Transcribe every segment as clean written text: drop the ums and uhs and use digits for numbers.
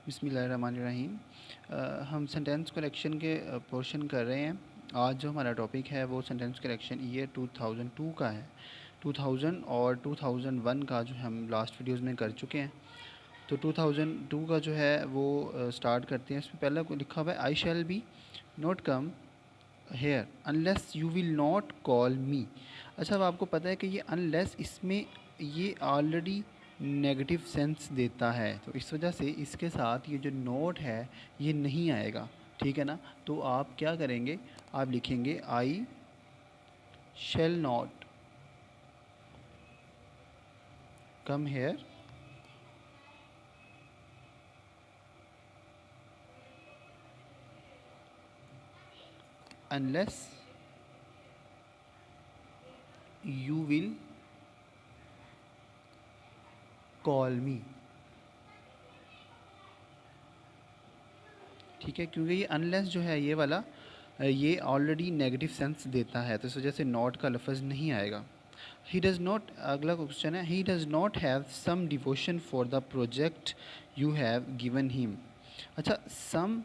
बिस्मिल्लाहिर्रहमानिर्रहीम। हम sentence correction के पोर्शन कर रहे हैं। आज जो हमारा टॉपिक है वो सेंटेंस करेक्शन ईयर 2002 का है। 2000 और 2001 का जो हम लास्ट वीडियोस में कर चुके हैं। तो 2002 का जो है वो स्टार्ट करते हैं। इसमें पहला को लिखा हुआ है I shall be not come here unless you will not call me. अच्छा, अब आपको पता है कि ये अनलेस इसमें ये ऑलरेडी नेगेटिव सेंस देता है, तो इस वजह से इसके साथ ये जो नोट है ये नहीं आएगा। ठीक है ना। तो आप क्या करेंगे, आप लिखेंगे I shall not come here unless you will call मी। ठीक है, क्योंकि ये अनलेस जो है ये वाला ये ऑलरेडी नेगेटिव सेंस देता है, तो इस वजह से नॉट का लफ्ज़ नहीं आएगा। ही डज़ नॉट, अगला क्वेश्चन है, he does not have some devotion for the project you have given him. अच्छा, सम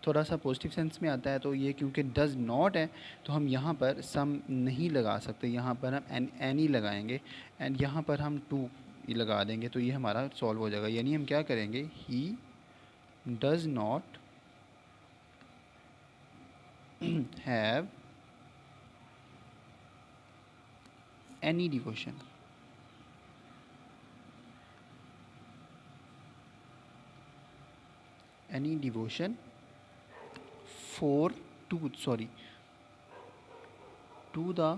थोड़ा सा पॉजिटिव सेंस में आता है, तो ये क्योंकि डज़ नॉट है तो हम यहाँ पर सम नहीं लगा सकते, यहाँ पर हम एनी लगाएंगे एंड यहाँ पर हम टू लगा देंगे, तो ये हमारा सॉल्व हो जाएगा। यानी हम क्या करेंगे, ही does not have any devotion for to the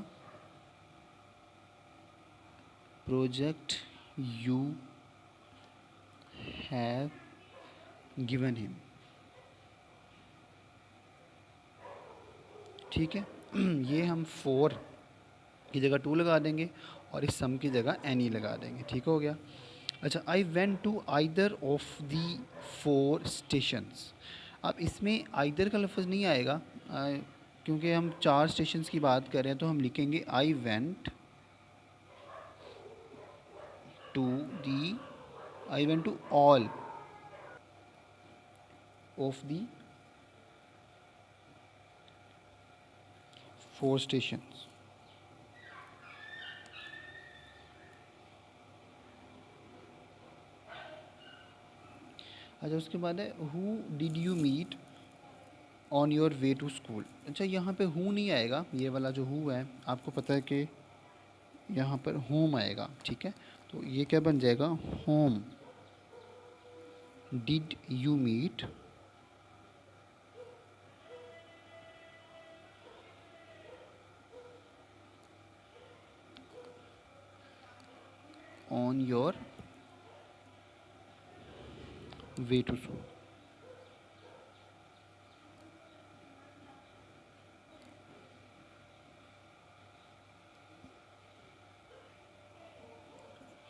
project you have given him। ठीक है। ये हम फोर की जगह टू लगा देंगे और इस सम की जगह एनी लगा देंगे। ठीक हो गया। अच्छा, I went to either of the four stations. अब इसमें आइदर का लफ्ज़ नहीं आएगा, क्योंकि हम चार स्टेशंस की बात कर रहे हैं, तो हम लिखेंगे I went to the I went to all of the four stations. अच्छा, उसके बाद है who did you meet on your way to school. अच्छा, यहाँ पे हु नहीं आएगा, ये वाला जो हु है आपको पता है कि यहाँ पर होम आएगा। ठीक है, तो ये क्या बन जाएगा, whom did you meet on your way to school.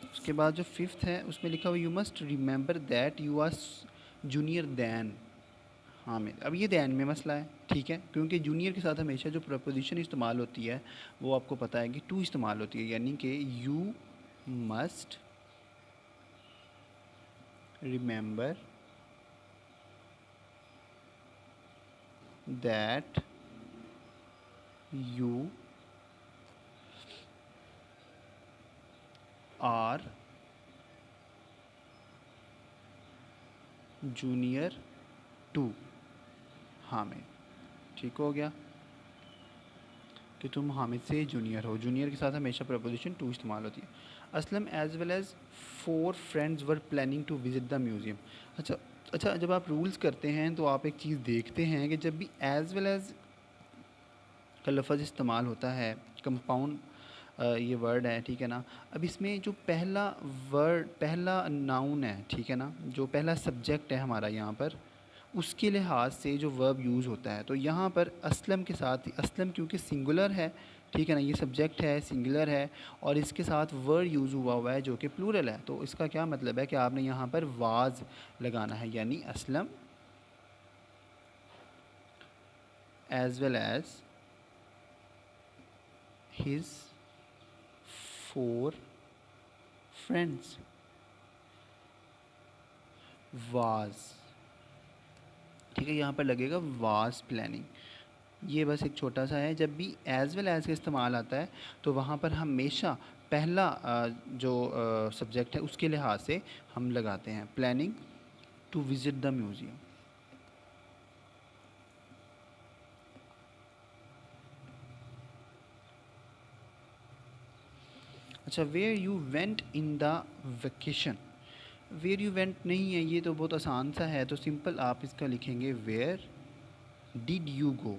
उसके बाद जो फिफ्थ है उसमें लिखा हुआ you must remember that you are junior than Hamid. अब ये दैन में मसला है। ठीक है, क्योंकि जूनियर के साथ हमेशा जो प्रपोजिशन इस्तेमाल होती है वो आपको पता है कि टू इस्तेमाल होती है, यानी कि you must remember that you are junior to Hamid. ठीक हो गया कि तुम हामिद से जूनियर हो। जूनियर के साथ हमेशा प्रपोजिशन टू इस्तेमाल होती है। Aslam as well as four friends were planning to visit the museum. अच्छा अच्छा, जब आप रूल्स करते हैं तो आप एक चीज़ देखते हैं कि जब भी एज़ वेल एज़ का लफ्ज़ इस्तेमाल होता है, कंपाउंड ये वर्ड है, ठीक है ना। अब इसमें जो पहला वर्ड, पहला नाउन है, ठीक है ना, जो पहला सब्जेक्ट है हमारा यहाँ पर, उसके लिहाज से जो वर्ब यूज़ होता है, तो यहाँ पर असलम के साथ ही, असलम क्योंकि सिंगुलर है, ठीक है ना, ये सब्जेक्ट है, सिंगुलर है और इसके साथ वर्ड यूज़ हुआ है जो कि प्लूरल है, तो इसका क्या मतलब है कि आपने यहाँ पर वाज लगाना है, यानी Aslam as well as his four friends was ठीक है, यहाँ पर लगेगा वाज प्लानिंग। ये बस एक छोटा सा है, जब भी एज़ वेल एज़ का इस्तेमाल आता है तो वहाँ पर हमेशा पहला जो सब्जेक्ट है उसके लिहाज से हम लगाते हैं planning to visit the museum. अच्छा, where you went in the vacation. Where you went नहीं है, ये तो बहुत आसान सा है, तो सिंपल आप इसका लिखेंगे वेयर डिड यू गो,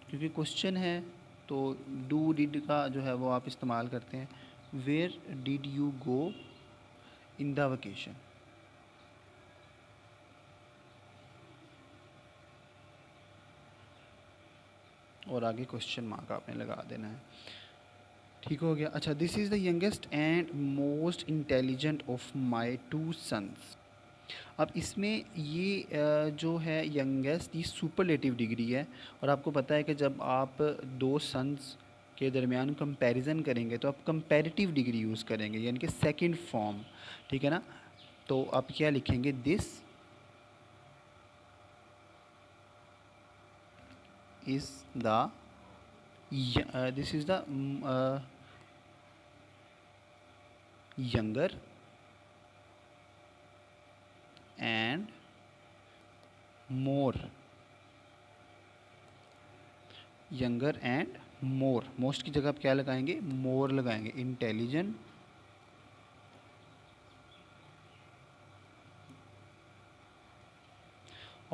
क्योंकि क्वेश्चन है तो डू डिड का जो है वो आप इस्तेमाल करते हैं। Where did you go in the vacation. और आगे क्वेश्चन मार्क आपने लगा देना है। ठीक हो गया। अच्छा, this is the youngest and most intelligent of my 2 sons. अब इसमें ये जो है यंगेस्ट, ये सुपरलेटिव डिग्री है, और आपको पता है कि जब आप 2 सन्स के दरमियान कंपैरिजन करेंगे तो आप कंपैरेटिव डिग्री यूज़ करेंगे, यानी कि सेकंड फॉर्म। ठीक है ना, तो आप क्या लिखेंगे, this is the younger and more, younger and more, most की जगह आप क्या लगाएंगे, मोर लगाएंगे, इंटेलिजेंट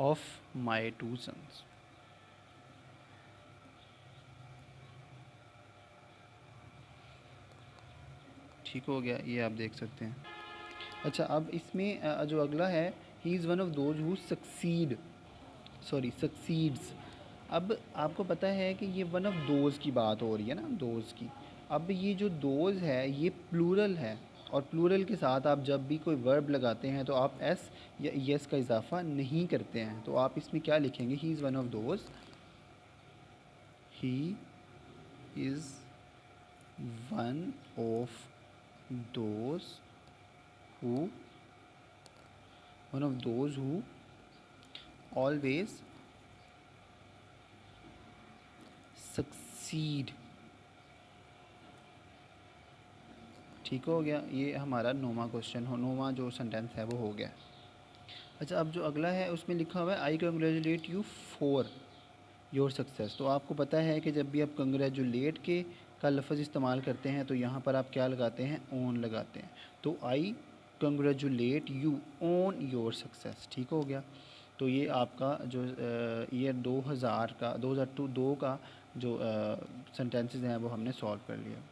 ऑफ माई 2 सन्स। ठीक हो गया, ये आप देख सकते हैं। अच्छा, अब इसमें जो अगला है, he is one of those who succeeds. अब आपको पता है कि ये वन ऑफ दोज की बात हो रही है ना, दोज की। अब ये जो दोज है ये प्लूरल है, और प्लूरल के साथ आप जब भी कोई वर्ब लगाते हैं तो आप एस या यस का इजाफा नहीं करते हैं, तो आप इसमें क्या लिखेंगे, he is one of those, he is one of those who one of those who always succeed। ठीक हो गया, ये हमारा 9वां क्वेश्चन हो, 9वां जो सेंटेंस है वो हो गया। अच्छा, अब जो अगला है उसमें लिखा हुआ है आई congratulate you for your success. तो आपको पता है कि जब भी आप कंग्रेचुलेट के का लफ्ज़ इस्तेमाल करते हैं तो यहाँ पर आप क्या लगाते हैं, ऑन लगाते हैं। तो आई congratulate you on your success. ठीक हो गया, तो ये आपका जो ईयर 2000 का 2002 का जो सेंटेंसेस हैं वो हमने सॉल्व कर लिया।